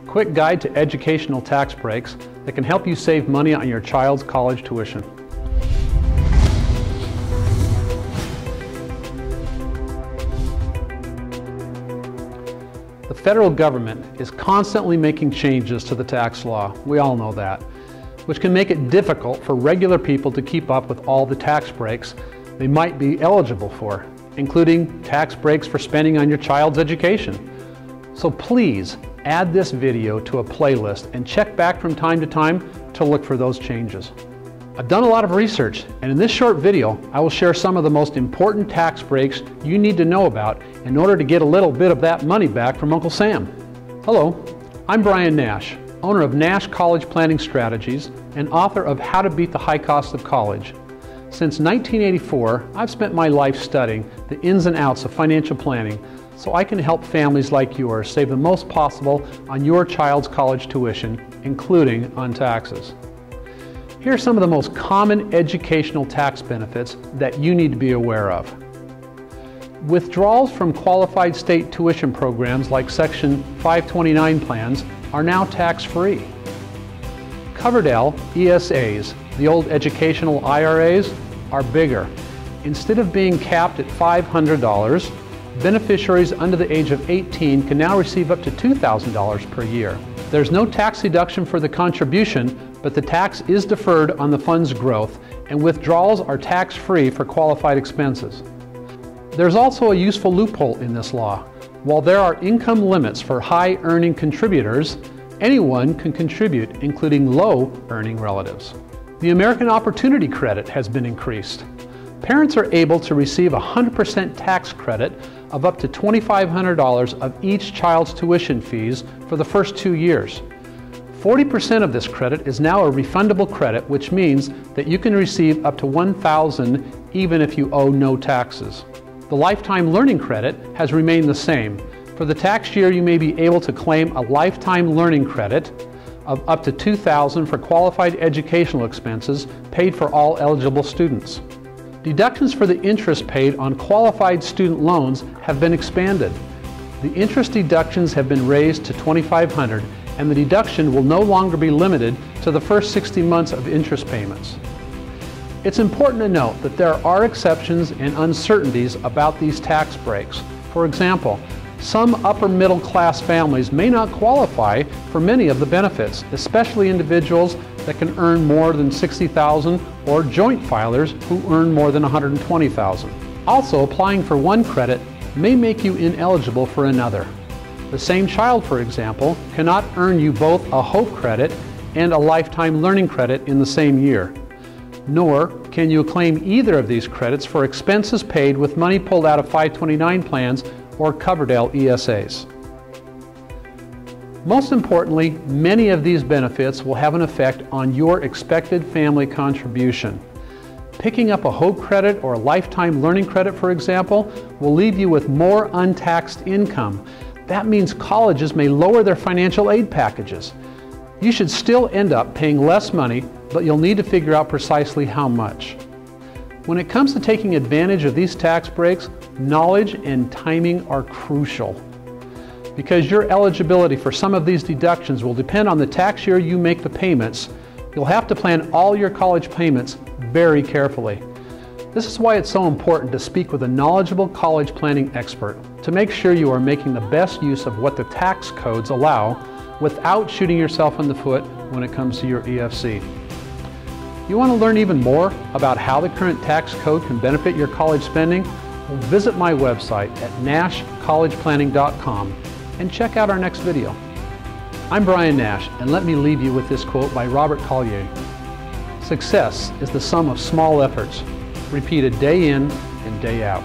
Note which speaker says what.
Speaker 1: quick guide to educational tax breaks that can help you save money on your child's college tuition. The federal government is constantly making changes to the tax law. We all know that, which can make it difficult for regular people to keep up with all the tax breaks they might be eligible for, including tax breaks for spending on your child's education. So please add this video to a playlist and check back from time to time to look for those changes. I've done a lot of research, and in this short video I will share some of the most important tax breaks you need to know about in order to get a little bit of that money back from Uncle Sam. Hello, I'm Brian Nash, owner of Nash College Planning Strategies and author of How to Beat the High Cost of College. Since 1984, I've spent my life studying the ins and outs of financial planning so I can help families like yours save the most possible on your child's college tuition, including on taxes. Here are some of the most common educational tax benefits that you need to be aware of. Withdrawals from qualified state tuition programs like Section 529 plans are now tax-free. Coverdell ESAs, the old educational IRAs, are bigger. Instead of being capped at $500, beneficiaries under the age of 18 can now receive up to $2,000 per year. There's no tax deduction for the contribution, but the tax is deferred on the fund's growth, and withdrawals are tax-free for qualified expenses. There's also a useful loophole in this law. While there are income limits for high-earning contributors, anyone can contribute, including low-earning relatives. The American Opportunity Credit has been increased. Parents are able to receive a 100% tax credit of up to $2,500 of each child's tuition fees for the first 2 years. 40% of this credit is now a refundable credit, which means that you can receive up to $1,000 even if you owe no taxes. The Lifetime Learning Credit has remained the same. For the tax year, you may be able to claim a Lifetime Learning Credit of up to $2,000 for qualified educational expenses paid for all eligible students. Deductions for the interest paid on qualified student loans have been expanded. The interest deductions have been raised to $2,500, and the deduction will no longer be limited to the first 60 months of interest payments. It's important to note that there are exceptions and uncertainties about these tax breaks. For example, some upper middle class families may not qualify for many of the benefits, especially individuals that can earn more than $60,000 or joint filers who earn more than $120,000. Also, applying for one credit may make you ineligible for another. The same child, for example, cannot earn you both a Hope credit and a Lifetime Learning Credit in the same year. Nor can you claim either of these credits for expenses paid with money pulled out of 529 plans or Coverdell ESAs. Most importantly, many of these benefits will have an effect on your expected family contribution. Picking up a Hope credit or a Lifetime Learning Credit, for example, will leave you with more untaxed income. That means colleges may lower their financial aid packages. You should still end up paying less money, but you'll need to figure out precisely how much. When it comes to taking advantage of these tax breaks, knowledge and timing are crucial. Because your eligibility for some of these deductions will depend on the tax year you make the payments, you'll have to plan all your college payments very carefully. This is why it's so important to speak with a knowledgeable college planning expert to make sure you are making the best use of what the tax codes allow without shooting yourself in the foot when it comes to your EFC. You want to learn even more about how the current tax code can benefit your college spending? Well, visit my website at nashcollegeplanning.com and check out our next video. I'm Brian Nash, and let me leave you with this quote by Robert Collier. "Success is the sum of small efforts, repeated day in and day out."